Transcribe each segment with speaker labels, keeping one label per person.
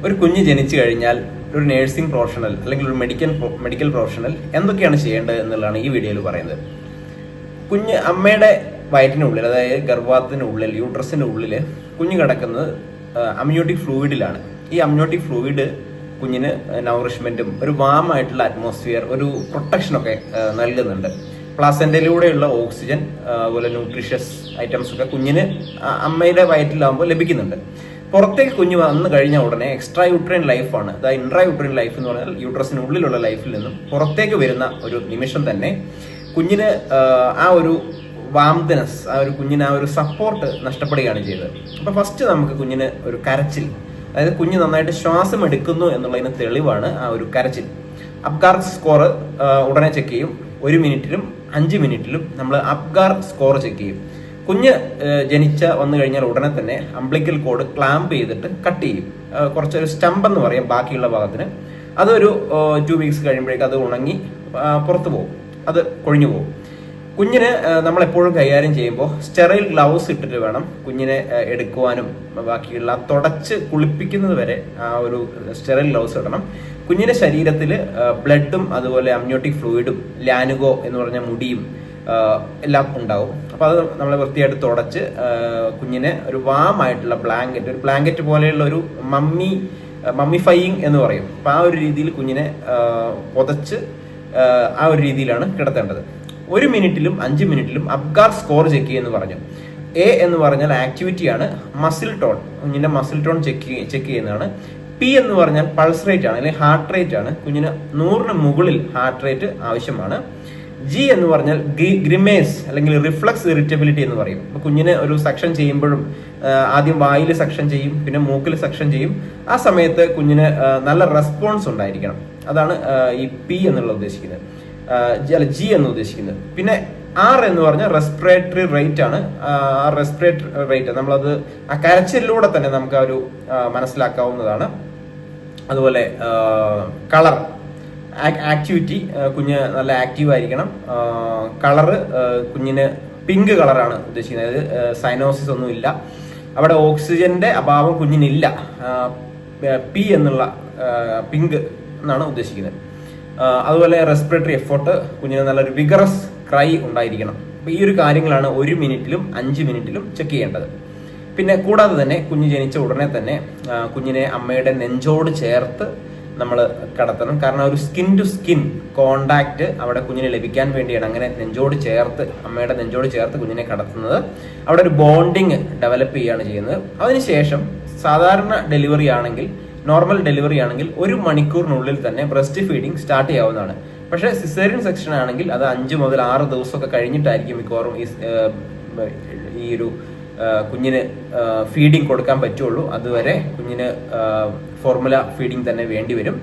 Speaker 1: ഒരു കുഞ്ഞ് ജനിച്ചു കഴിഞ്ഞാൽ ഒരു നേഴ്സിംഗ് പ്രൊഫഷണൽ അല്ലെങ്കിൽ ഒരു മെഡിക്കൽ പ്രൊഫഷണൽ എന്തൊക്കെയാണ് ചെയ്യേണ്ടത് എന്നുള്ളതാണ് ഈ വീഡിയോയിൽ പറയുന്നത്. കുഞ്ഞ് അമ്മയുടെ വയറ്റിനുള്ളിൽ, അതായത് ഗർഭപാത്രത്തിനുള്ളിൽ, യൂട്രസിന്റെ ഉള്ളിൽ കുഞ്ഞ് കിടക്കുന്നത് അമ്നിയോട്ടിക് ഫ്ലൂയിഡിലാണ്. ഈ അമ്നിയോട്ടിക് ഫ്ലൂയിഡ് കുഞ്ഞിന് നൗറിഷ്മെന്റും ഒരു വാമായിട്ടുള്ള അറ്റ്മോസ്ഫിയർ, ഒരു പ്രൊട്ടക്ഷനൊക്കെ നൽകുന്നുണ്ട്. പ്ലാസെന്റയിലൂടെയുള്ള ഓക്സിജൻ, അതുപോലെ ന്യൂട്രീഷ്യസ് ഐറ്റംസ് ഒക്കെ കുഞ്ഞിന് അമ്മയുടെ വയറ്റിലാകുമ്പോൾ ലഭിക്കുന്നുണ്ട്. പുറത്തേക്ക് കുഞ്ഞ് വന്നു കഴിഞ്ഞ ഉടനെ എക്സ്ട്രാ യൂട്രൈൻ ലൈഫാണ്, അതായത് ഇൻട്രാ യൂട്രൈൻ ലൈഫ് എന്ന് പറഞ്ഞാൽ യൂട്രസിനുള്ളിലുള്ള ലൈഫിൽ നിന്നും പുറത്തേക്ക് വരുന്ന ഒരു നിമിഷം തന്നെ കുഞ്ഞിന് ആ ഒരു വാംതനസ്, ആ ഒരു കുഞ്ഞിന് ആ ഒരു സപ്പോർട്ട് നഷ്ടപ്പെടുകയാണ് ചെയ്തത്. അപ്പൊ ഫസ്റ്റ് നമുക്ക് കുഞ്ഞിന് ഒരു കരച്ചിൽ, അതായത് കുഞ്ഞ് നന്നായിട്ട് ശ്വാസം എടുക്കുന്നു എന്നുള്ളതിന് തെളിവാണ് ആ ഒരു കരച്ചിൽ. അപ്ഗാർ സ്കോർ ഉടനെ ചെക്ക് ചെയ്യും. 1 മിനിറ്റിലും 5 മിനിറ്റിലും നമ്മൾ അപ്ഗാർ സ്കോർ ചെക്ക് ചെയ്യും. കുഞ്ഞ് വന്നു കഴിഞ്ഞാൽ ഉടനെ തന്നെ അംബ്ലിക്കൽ കോഡ് ക്ലാമ്പ് ചെയ്തിട്ട് കട്ട് ചെയ്യും. കുറച്ചൊരു സ്റ്റംപ് എന്ന് പറയും ബാക്കിയുള്ള ഭാഗത്തിന്. അതൊരു 2 വീക്സ് കഴിയുമ്പോഴേക്കും അത് ഉണങ്ങി പുറത്തു പോകും, അത് കൊഴിഞ്ഞു പോകും. കുഞ്ഞിന് നമ്മളെപ്പോഴും കൈകാര്യം ചെയ്യുമ്പോൾ സ്റ്റെറൈൽ ഗ്ലൗസ് ഇട്ടിട്ട് വേണം കുഞ്ഞിനെ എടുക്കുവാനും. ബാക്കിയുള്ള തുടച്ച് കുളിപ്പിക്കുന്നത് വരെ ആ ഒരു സ്റ്റെറൈൽ ഗ്ലൗസ് ഇടണം. കുഞ്ഞിന്റെ ശരീരത്തിൽ ബ്ലഡും അതുപോലെ അമ്നിയോട്ടിക് ഫ്ലൂയിഡും ലാനുഗോ എന്ന് പറഞ്ഞ മുടിയും എല്ലാം ഉണ്ടാവും. അപ്പൊ അത് നമ്മൾ വൃത്തിയായിട്ട് തുടച്ച് കുഞ്ഞിനെ ഒരു വാമായിട്ടുള്ള ബ്ലാങ്കറ്റ്, ഒരു ബ്ലാങ്കറ്റ് പോലെയുള്ള ഒരു മമ്മിഫൈയിങ് എന്ന് പറയും. അപ്പൊ ആ ഒരു രീതിയിൽ കുഞ്ഞിനെ പുതച്ച് ആ ഒരു രീതിയിലാണ് കിടത്തേണ്ടത്. 1 മിനിറ്റിലും 5 മിനിറ്റിലും അപ്ഗാർ സ്കോർ ചെക്ക് ചെയ്യുമെന്ന് പറഞ്ഞു. എ എന്ന് പറഞ്ഞാൽ ആക്ടിവിറ്റിയാണ്, മസിൽ ടോൺ, കുഞ്ഞിന്റെ മസിൽ ടോൺ ചെക്ക് ചെയ്യുന്നതാണ്. പി എന്ന് പറഞ്ഞാൽ പൾസ് റേറ്റ് ആണ്, അല്ലെങ്കിൽ ഹാർട്ട് റേറ്റ് ആണ്. കുഞ്ഞിന് 100ന് മുകളിൽ ഹാർട്ട് റേറ്റ് ആവശ്യമാണ്. ജി എന്ന് പറഞ്ഞാൽ ഗ്രിമേസ് അല്ലെങ്കിൽ റിഫ്ലക്സ് ഇറിറ്റബിലിറ്റി എന്ന് പറയും. അപ്പൊ കുഞ്ഞിന് ഒരു സക്ഷൻ ചെയ്യുമ്പോഴും ആദ്യം വായിൽ സക്ഷൻ ചെയ്യും, പിന്നെ മൂക്കിൽ സക്ഷൻ ചെയ്യും. ആ സമയത്ത് കുഞ്ഞിന് നല്ല റെസ്പോൺസ് ഉണ്ടായിരിക്കണം. അതാണ് ഈ പി എന്നുള്ള ഉദ്ദേശിക്കുന്നത്, ജി എന്ന് ഉദ്ദേശിക്കുന്നത്. പിന്നെ ആർ എന്ന് പറഞ്ഞാൽ റെസ്പിറേറ്ററി റേറ്റ് ആണ്. ആ റെസ്പിറേറ്ററി റേറ്റ് നമ്മളത് ആ കരച്ചിലൂടെ തന്നെ നമുക്ക് ആ ഒരു മനസ്സിലാക്കാവുന്നതാണ്. അതുപോലെ കളർ ആക്ടിവിറ്റി, കുഞ്ഞ് നല്ല ആക്റ്റീവ് ആയിരിക്കണം. കളറ് കുഞ്ഞിന് പിങ്ക് കളറാണ് ഉദ്ദേശിക്കുന്നത്, അതായത് സൈനോസിസ് ഒന്നും ഇല്ല, അവിടെ ഓക്സിജന്റെ അഭാവം കുഞ്ഞിനില്ല. പി എന്നുള്ള പിങ്ക് എന്നാണ് ഉദ്ദേശിക്കുന്നത്. അതുപോലെ റെസ്പിറേറ്ററി എഫോർട്ട്, കുഞ്ഞിന് നല്ലൊരു വിഗറസ് ക്രൈ ഉണ്ടായിരിക്കണം. അപ്പൊ ഈ ഒരു കാര്യങ്ങളാണ് 1 മിനിറ്റിലും 5 മിനിറ്റിലും ചെക്ക് ചെയ്യേണ്ടത്. പിന്നെ കൂടാതെ തന്നെ കുഞ്ഞ് ജനിച്ച ഉടനെ തന്നെ കുഞ്ഞിനെ അമ്മയുടെ നെഞ്ചോട് ചേർത്ത് നമ്മൾ കടത്തണം. കാരണം ഒരു സ്കിൻ ടു സ്കിൻ കോണ്ടാക്ട് അവിടെ കുഞ്ഞിന് ലഭിക്കാൻ വേണ്ടിയാണ് അങ്ങനെ നെഞ്ചോട് ചേർത്ത്, അമ്മയുടെ നെഞ്ചോട് ചേർത്ത് കുഞ്ഞിനെ കടത്തുന്നത്. അവിടെ ഒരു ബോണ്ടിങ് ഡെവലപ്പ് ചെയ്യുകയാണ് ചെയ്യുന്നത്. അതിനുശേഷം സാധാരണ ഡെലിവറി ആണെങ്കിൽ, നോർമൽ ഡെലിവറി ആണെങ്കിൽ 1 മണിക്കൂറിനുള്ളിൽ തന്നെ ബ്രസ്റ്റ് ഫീഡിങ് സ്റ്റാർട്ട് ചെയ്യാവുന്നതാണ്. പക്ഷേ സിസേറിയൻ സെക്ഷൻ ആണെങ്കിൽ അത് 5 മുതൽ 6 ദിവസമൊക്കെ കഴിഞ്ഞിട്ടായിരിക്കും മിക്കവാറും ഈ ഒരു കുഞ്ഞിന് ഫീഡിങ് കൊടുക്കാൻ പറ്റുള്ളൂ. അതുവരെ കുഞ്ഞിന് ഫോർമുല ഫീഡിങ് തന്നെ വേണ്ടി വരും.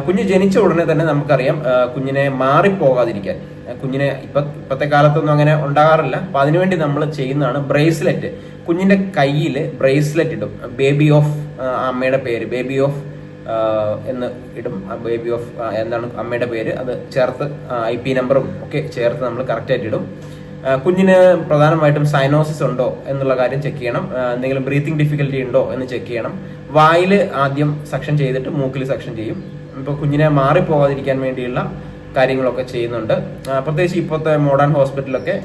Speaker 1: കുഞ്ഞ് ജനിച്ച ഉടനെ തന്നെ നമുക്കറിയാം കുഞ്ഞിനെ മാറിപ്പോകാതിരിക്കാൻ, കുഞ്ഞിനെ ഇപ്പോഴത്തെ കാലത്തൊന്നും അങ്ങനെ ഉണ്ടാകാറില്ല. അപ്പൊ അതിനുവേണ്ടി നമ്മൾ ചെയ്യുന്നതാണ് ബ്രേസ്ലെറ്റ്. കുഞ്ഞിന്റെ കയ്യിൽ ബ്രേസ്ലെറ്റ് ഇടും. ബേബി ഓഫ് അമ്മയുടെ പേര്, ബേബി ഓഫ് എന്ന് ഇടും. ബേബി ഓഫ് എന്താണ് അമ്മയുടെ പേര്, അത് ചേർത്ത് IP നമ്പറും ഒക്കെ ചേർത്ത് നമ്മൾ കറക്റ്റായിട്ട് ഇടും. കുഞ്ഞിന് പ്രധാനമായിട്ടും സൈനോസിസ് ഉണ്ടോ എന്നുള്ള കാര്യം ചെക്ക് ചെയ്യണം. എന്തെങ്കിലും ബ്രീത്തിങ് ഡിഫിക്കൽറ്റി ഉണ്ടോ എന്ന് ചെക്ക് ചെയ്യണം. വായിൽ ആദ്യം സക്ഷൻ ചെയ്തിട്ട് മൂക്കിൽ സക്ഷൻ ചെയ്യും. ഇപ്പോൾ കുഞ്ഞിനെ മാറിപ്പോകാതിരിക്കാൻ വേണ്ടിയുള്ള കാര്യങ്ങളൊക്കെ ചെയ്യുന്നുണ്ട്. പ്രത്യേകിച്ച് ഇപ്പോഴത്തെ മോഡേൺ ഹോസ്പിറ്റലൊക്കെ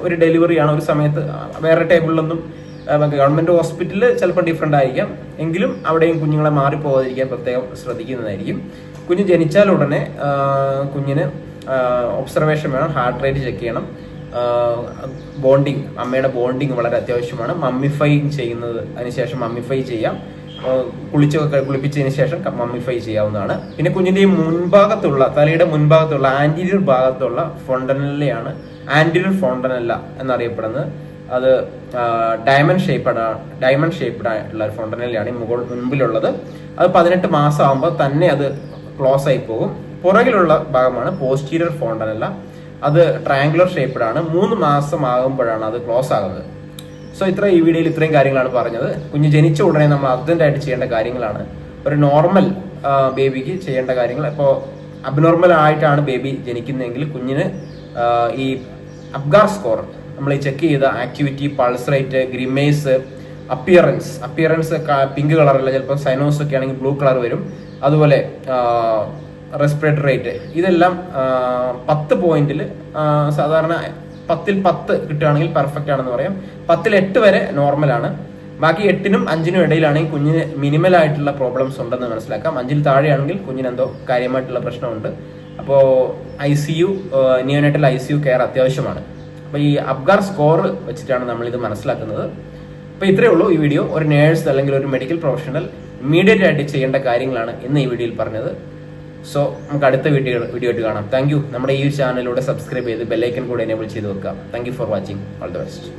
Speaker 1: ഒരു ഡെലിവറിയാണ് ഒരു സമയത്ത് വേറെ ടേബിളിലൊന്നും, ഗവൺമെന്റ് ഹോസ്പിറ്റലിൽ ചിലപ്പോൾ ഡിഫറെൻ്റ് ആയിരിക്കാം, എങ്കിലും അവിടെയും കുഞ്ഞുങ്ങളെ മാറിപ്പോകാതിരിക്കാൻ പ്രത്യേകം ശ്രദ്ധിക്കുന്നതായിരിക്കും. കുഞ്ഞ് ജനിച്ചാൽ ഉടനെ കുഞ്ഞിന് ഒബ്സർവേഷൻ വേണം, ഹാർട്ട് റേറ്റ് ചെക്ക് ചെയ്യണം. ബോണ്ടിങ്, അമ്മയുടെ ബോണ്ടിങ് വളരെ അത്യാവശ്യമാണ്. മമ്മിഫൈങ് ചെയ്യുന്നത്, അതിനുശേഷം മമ്മിഫൈ ചെയ്യാം. കുളിപ്പിച്ചതിന് ശേഷം മമ്മിഫൈ ചെയ്യാവുന്നതാണ്. പിന്നെ കുഞ്ഞിന്റെ ഈ മുൻഭാഗത്തുള്ള, തലയുടെ മുൻഭാഗത്തുള്ള ആന്റീരിയർ ഭാഗത്തുള്ള ഫോണ്ടനല്ലയാണ് ആന്റീരിയർ ഫോണ്ടനല്ല എന്നറിയപ്പെടുന്നത്. അത് ഡയമണ്ട് ഷേപ്ഡ് ആയിട്ടുള്ള ഫോണ്ടനല്ലയാണ് ഈ മുൻപിലുള്ളത്. അത് 18 മാസം ആകുമ്പോൾ തന്നെ അത് ക്ലോസ് ആയി പോകും. പുറകിലുള്ള ഭാഗമാണ് പോസ്റ്റീരിയർ ഫോണ്ടനല്ല. അത് ട്രയാങ്കുലർ ഷേപ്ഡ് ആണ്. 3 മാസം ആകുമ്പോഴാണ് അത് ക്ലോസ് ആകുന്നത്. സോ ഈ വീഡിയോയിൽ ഇത്രയും കാര്യങ്ങളാണ് പറഞ്ഞത്. കുഞ്ഞ് ജനിച്ച ഉടനെ നമ്മൾ അർജന്റായിട്ട് ചെയ്യേണ്ട കാര്യങ്ങളാണ്. ഒരു നോർമൽ ബേബിക്ക് ചെയ്യേണ്ട കാര്യങ്ങൾ. ഇപ്പോൾ അബ്നോർമൽ ആയിട്ടാണ് ബേബി ജനിക്കുന്നതെങ്കിൽ കുഞ്ഞിന് ഈ അപ്ഗാർ സ്കോർ നമ്മൾ ഈ ചെക്ക് ചെയ്ത activity, pulse rate, grimace, appearance pink കളറല്ല, ചിലപ്പോൾ സൈനോസ് ഒക്കെ ആണെങ്കിൽ ബ്ലൂ കളർ വരും. അതുപോലെ റെസ്പിറേറ്ററി റേറ്റ്, ഇതെല്ലാം 10 പോയിന്റിൽ സാധാരണ 10ൽ 10 കിട്ടുകയാണെങ്കിൽ പെർഫെക്റ്റ് ആണെന്ന് പറയാം. 10ൽ 8 വരെ നോർമലാണ്. ബാക്കി 8നും 5നും ഇടയിലാണെങ്കിൽ കുഞ്ഞിന് മിനിമൽ ആയിട്ടുള്ള പ്രോബ്ലംസ് ഉണ്ടെന്ന് മനസ്സിലാക്കാം. 5ൽ താഴെയാണെങ്കിൽ കുഞ്ഞിന് എന്തോ കാര്യമായിട്ടുള്ള പ്രശ്നമുണ്ട്. അപ്പോൾ ICU, നിയോനേറ്റൽ ICU കെയർ അത്യാവശ്യമാണ്. അപ്പോൾ ഈ അബ്ഗാർ സ്കോർ വെച്ചിട്ടാണ് നമ്മൾ ഇത് മനസ്സിലാക്കുന്നത്. അപ്പോൾ ഇത്രയേ ഉള്ളൂ ഈ വീഡിയോ. ഒരു നേഴ്സ് അല്ലെങ്കിൽ ഒരു മെഡിക്കൽ പ്രൊഫഷണൽ ഇമ്മീഡിയറ്റ് ആയിട്ട് ചെയ്യേണ്ട കാര്യങ്ങളാണ് ഇന്ന് ഈ വീഡിയോയിൽ പറഞ്ഞത്. സോ നമുക്ക് അടുത്ത വീഡിയോ ആയിട്ട് കാണാം. Thank you. നമ്മുടെ ഈ ചാനലിലൂടെ സബ്സ്ക്രൈബ് ചെയ്ത് ബെല്ലൈക്കൻ കൂടെ എനേബിൾ ചെയ്ത് വെക്കാം. Thank you for watching. All the best.